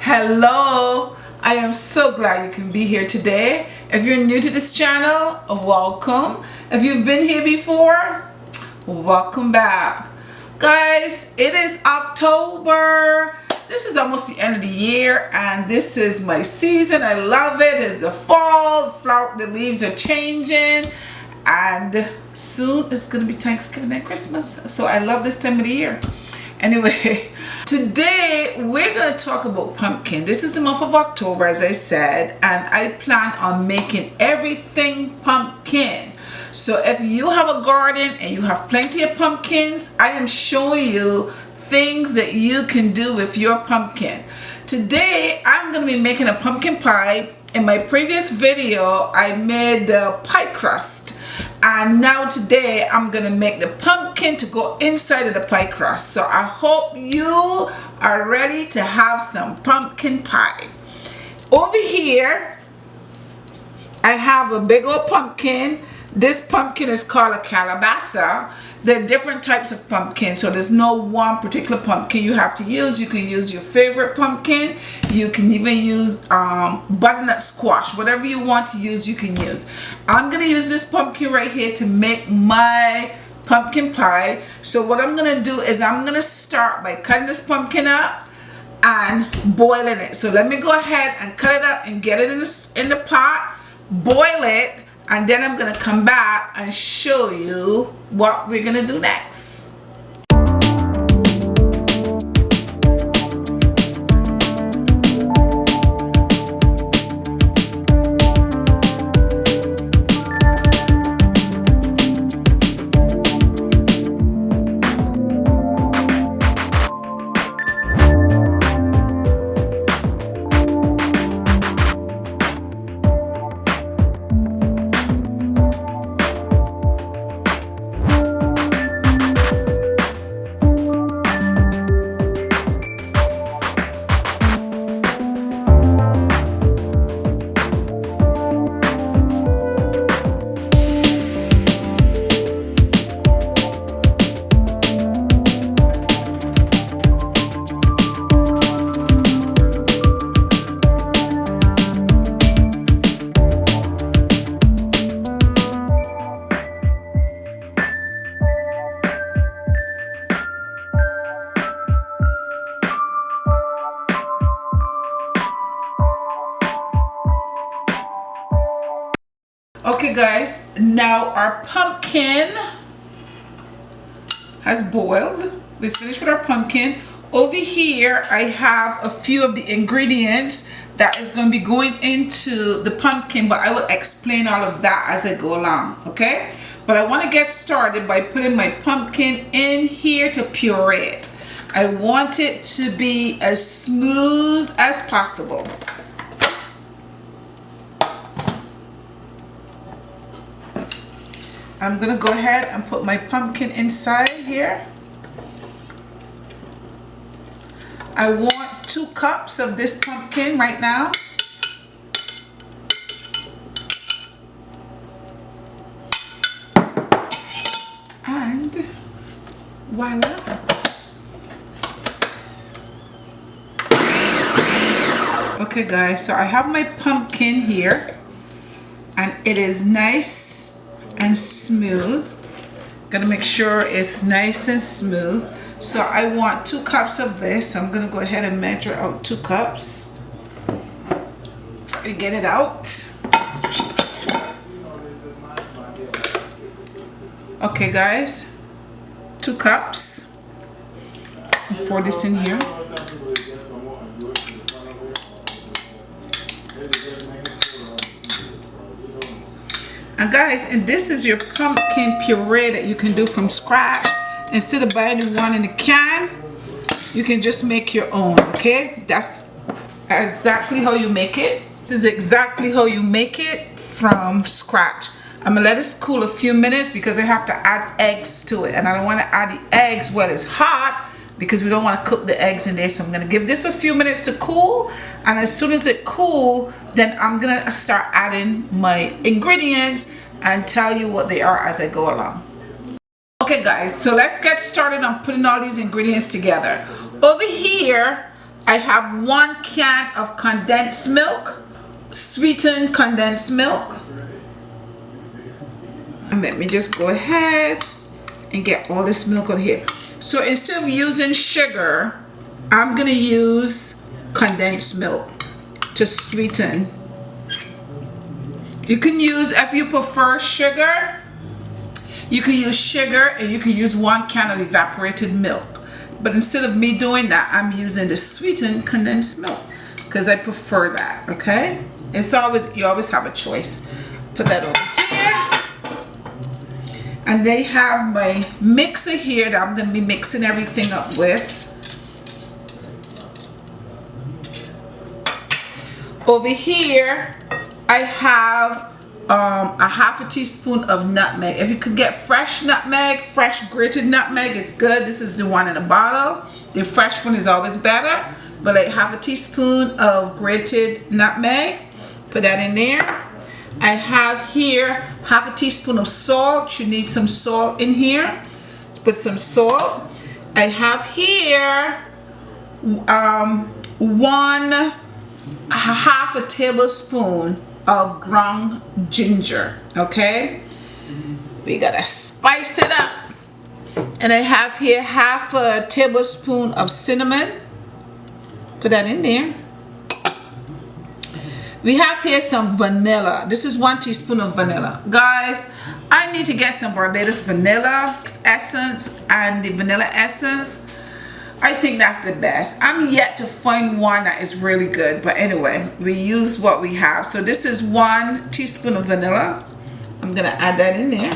Hello, I am so glad you can be here today. If you're new to this channel, welcome. If you've been here before, welcome back. Guys, it is October. This is almost the end of the year and this is my season. I love it. It's the fall, the leaves are changing, and soon it's gonna be Thanksgiving and Christmas. So I love this time of the year. Anyway, today we're going to talk about pumpkin. This is the month of October, as I said, and I plan on making everything pumpkin. So if you have a garden and you have plenty of pumpkins, I am showing you things that you can do with your pumpkin. Today I'm going to be making a pumpkin pie. In my previous video I made the pie crust, and now today I'm gonna make the pumpkin to go inside of the pie crust. So I hope you are ready to have some pumpkin pie. Over here I have a big old pumpkin. This pumpkin is called a calabaza. There are different types of pumpkin, so there's no one particular pumpkin you have to use. You can use your favorite pumpkin. You can even use butternut squash. Whatever you want to use, you can use. I'm going to use this pumpkin right here to make my pumpkin pie. So what I'm going to do is I'm going to start by cutting this pumpkin up and boiling it. So let me go ahead and cut it up and get it in the pot, boil it, and then I'm going to come back and show you what we're going to do next. Okay guys, now our pumpkin has boiled. We finished with our pumpkin. Over here I have a few of the ingredients that is going to be going into the pumpkin, but I will explain all of that as I go along, okay? But I want to get started by putting my pumpkin in here to puree it. I want it to be as smooth as possible. I'm gonna go ahead and put my pumpkin inside here. I want 2 cups of this pumpkin right now. And voila. Okay guys, so I have my pumpkin here and it is nice and smooth. Gotta make sure it's nice and smooth. So I want 2 cups of this. So I'm gonna go ahead and measure out 2 cups and get it out. Okay guys, 2 cups. Pour this in here. And guys, and this is your pumpkin puree that you can do from scratch. Instead of buying one in a can, you can just make your own, okay? That's exactly how you make it. This is exactly how you make it from scratch. I'm gonna let this cool a few minutes because I have to add eggs to it, and I don't want to add the eggs while it's hot because we don't want to cook the eggs in there. So I'm gonna give this a few minutes to cool, and as soon as it cool, then I'm gonna start adding my ingredients and tell you what they are as I go along. Okay guys, so let's get started on putting all these ingredients together. Over here I have 1 can of condensed milk, sweetened condensed milk. And let me just go ahead and get all this milk out here. So instead of using sugar, I'm gonna use condensed milk to sweeten. You can use, if you prefer sugar, you can use sugar, and you can use 1 can of evaporated milk. But instead of me doing that, I'm using the sweetened condensed milk because I prefer that. Okay, it's always, you always have a choice. Put that over here, and they have my mixer here that I'm going to be mixing everything up with. Over here, I have a 1/2 teaspoon of nutmeg. If you could get fresh nutmeg, fresh grated nutmeg, it's good. This is the one in a bottle. The fresh one is always better, but like 1/2 teaspoon of grated nutmeg, put that in there. I have here 1/2 teaspoon of salt. You need some salt in here. Let's put some salt. I have here 1/2 tablespoon of ground ginger. Okay, we gotta spice it up. And I have here 1/2 tablespoon of cinnamon. Put that in there. We have here some vanilla. This is 1 teaspoon of vanilla. Guys, I need to get some Barbados vanilla essence, and the vanilla essence, I think that's the best. I'm yet to find one that is really good, but anyway, we use what we have. So this is 1 teaspoon of vanilla. I'm gonna add that in there.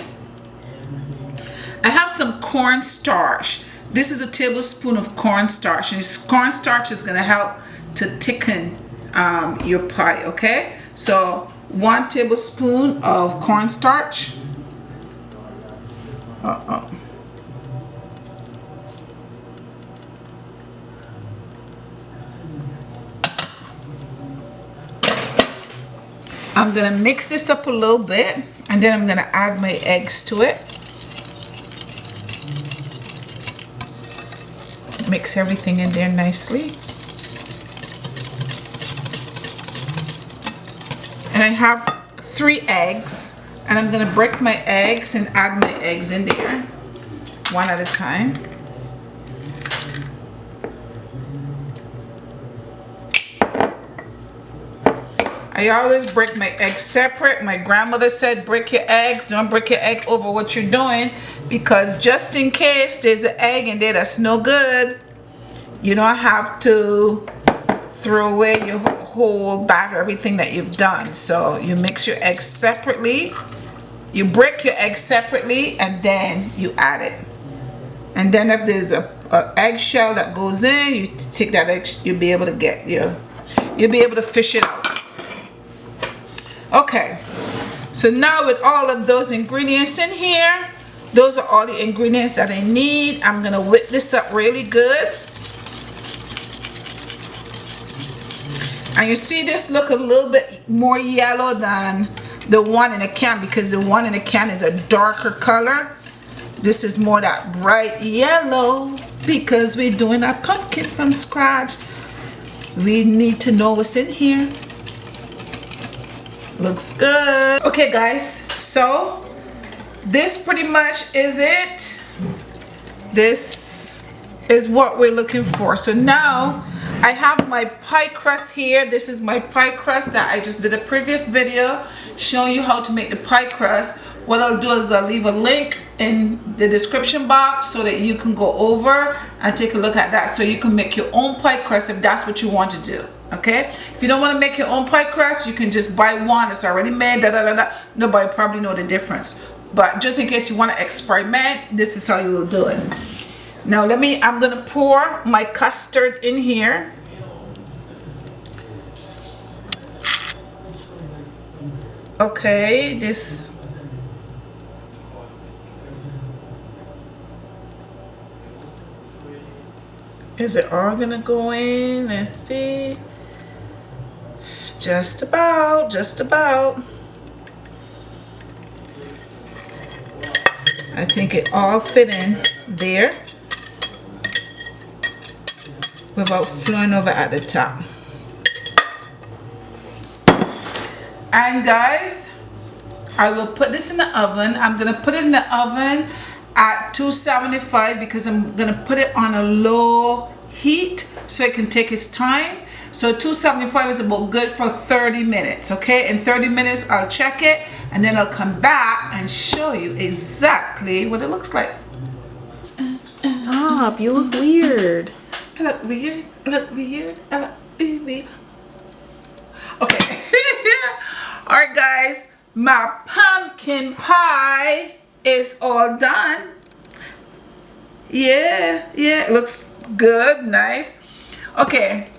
I have some cornstarch. This is a tablespoon of cornstarch, and this cornstarch is gonna help to thicken your pie. Okay, so 1 tablespoon of cornstarch. I'm gonna mix this up a little bit, and then I'm gonna add my eggs to it. Mix everything in there nicely. And I have 3 eggs, and I'm gonna break my eggs and add my eggs in there, one at a time. I always break my eggs separate. My grandmother said break your eggs, don't break your egg over what you're doing, because just in case there's an egg in there that's no good, you don't have to throw away your whole batter, everything that you've done. So you mix your eggs separately, you break your eggs separately, and then you add it. And then if there's a eggshell that goes in, you take that egg, you'll be able to get you'll be able to fish it out. Okay, so now with all of those ingredients in here, those are all the ingredients that I need. I'm gonna whip this up really good. And you see this look a little bit more yellow than the one in a can, because the one in a can is a darker color. This is more that bright yellow because we're doing our pumpkin from scratch. We need to know what's in here. Looks good. Okay guys, so this pretty much is it. This is what we're looking for. So now I have my pie crust here. This is my pie crust that I just did a previous video showing you how to make the pie crust. What I'll do is I'll leave a link in the description box so that you can go over and take a look at that, so you can make your own pie crust if that's what you want to do. Okay, if you don't want to make your own pie crust, you can just buy one that's already made. Nobody probably know the difference, but just in case you want to experiment, this is how you will do it. Now I'm gonna pour my custard in here. Okay, this is it all gonna go in? Let's see. Just about. I think it all fit in there. without flowing over at the top. And guys, I will put this in the oven. I'm gonna put it in the oven at 275 because I'm gonna put it on a low heat so it can take its time. So 275 is about good for 30 minutes, okay? In 30 minutes, I'll check it and then I'll come back and show you exactly what it looks like. Stop, you look weird. I look weird, I look weird, I look weird. Okay. Alright guys, my pumpkin pie is all done. Yeah, it looks good, nice. Okay.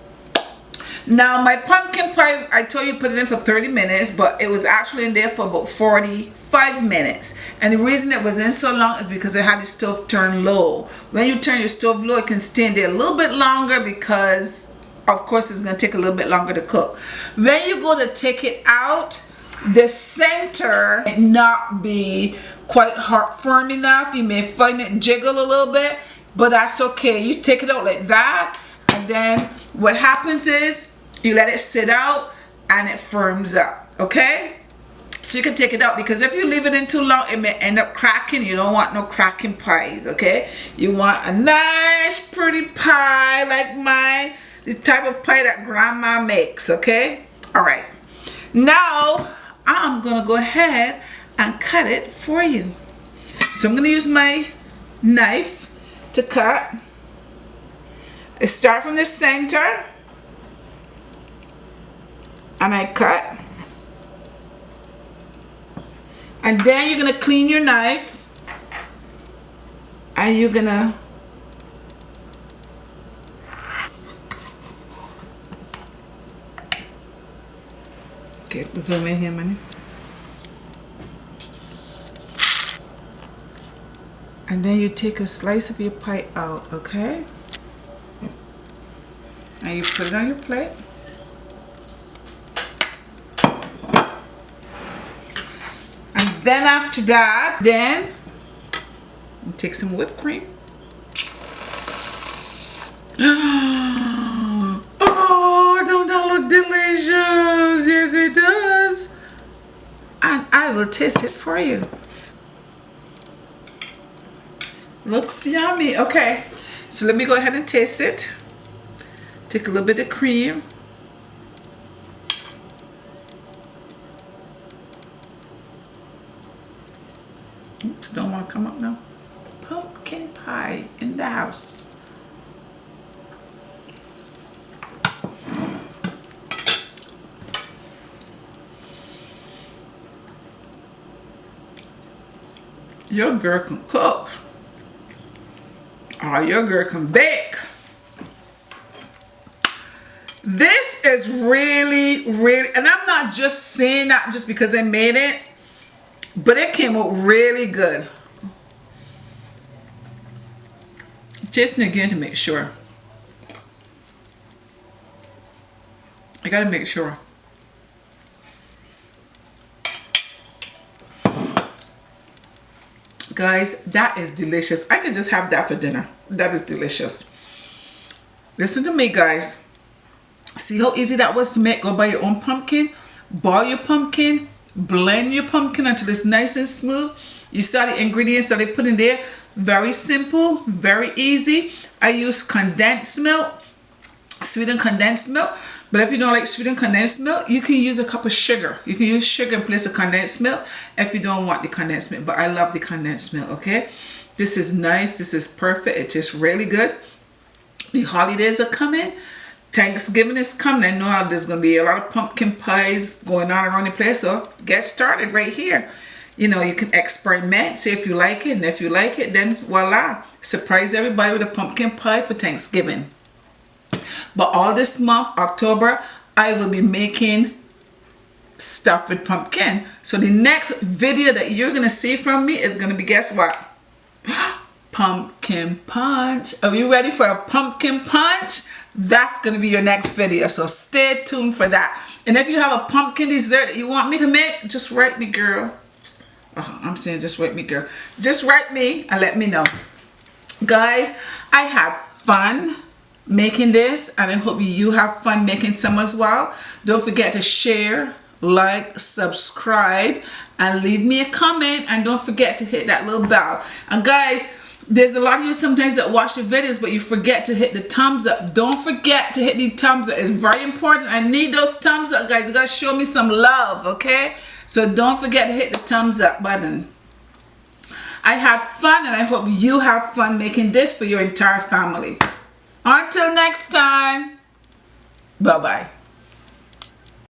Now my pumpkin pie, I told you put it in for 30 minutes, but it was actually in there for about 45 minutes. And the reason it was in so long is because it had the stove turned low. When you turn your stove low, it can stay in there a little bit longer because, of course, it's going to take a little bit longer to cook. When you go to take it out, the center may not be quite hard, firm enough. You may find it jiggle a little bit, but that's okay. You take it out like that, and then what happens is you let it sit out and it firms up, okay? So you can take it out, because if you leave it in too long, it may end up cracking. You don't want no cracking pies, okay? You want a nice pretty pie like mine, the type of pie that grandma makes, okay? All right, now I'm gonna go ahead and cut it for you. So I'm gonna use my knife to cut. I start from the center and I cut, and then you're gonna clean your knife and you're gonna okay, zoom in here, money. And then you take a slice of your pie out, okay? And you put it on your plate. And then after that, then you take some whipped cream. Oh, don't that look delicious? Yes, it does. And I will taste it for you. Looks yummy. Okay, so let me go ahead and taste it. Take a little bit of cream. Oops, don't want to come up now. Pumpkin pie in the house. Your girl can cook. Oh, your girl can bake. This is really, and I'm not just saying that just because I made it, but it came out really good. Tasting again to make sure. I gotta make sure. Guys, that is delicious. I could just have that for dinner. That is delicious. Listen to me, guys. See how easy that was to make? Go buy your own pumpkin, boil your pumpkin, blend your pumpkin until it's nice and smooth. You saw the ingredients that I put in there. Very simple, very easy. I use condensed milk, sweetened condensed milk. But if you don't like sweetened condensed milk, you can use a cup of sugar. You can use sugar in place of condensed milk if you don't want the condensed milk. But I love the condensed milk, okay? This is nice. This is perfect. It tastes really good. The holidays are coming. Thanksgiving is coming. I know there's going to be a lot of pumpkin pies going on around the place. So get started right here. You know, you can experiment, see if you like it. And if you like it, then voila. Surprise everybody with a pumpkin pie for Thanksgiving. But all this month, October, I will be making stuff with pumpkin. So the next video that you're going to see from me is going to be, guess what? Pumpkin punch. Are you ready for a pumpkin punch? That's going to be your next video. So stay tuned for that. And if you have a pumpkin dessert that you want me to make, just write me, girl. Oh, I'm saying just write me, girl. Just write me and let me know. Guys, I had fun. making this, and I hope you have fun making some as well. Don't forget to share, like, subscribe, and leave me a comment, and don't forget to hit that little bell. And guys, there's a lot of you sometimes that watch the videos but you forget to hit the thumbs up. Don't forget to hit the thumbs up. It's very important. I need those thumbs up, guys. You gotta show me some love, okay? So don't forget to hit the thumbs up button. I had fun, and I hope you have fun making this for your entire family. Until next time, bye-bye.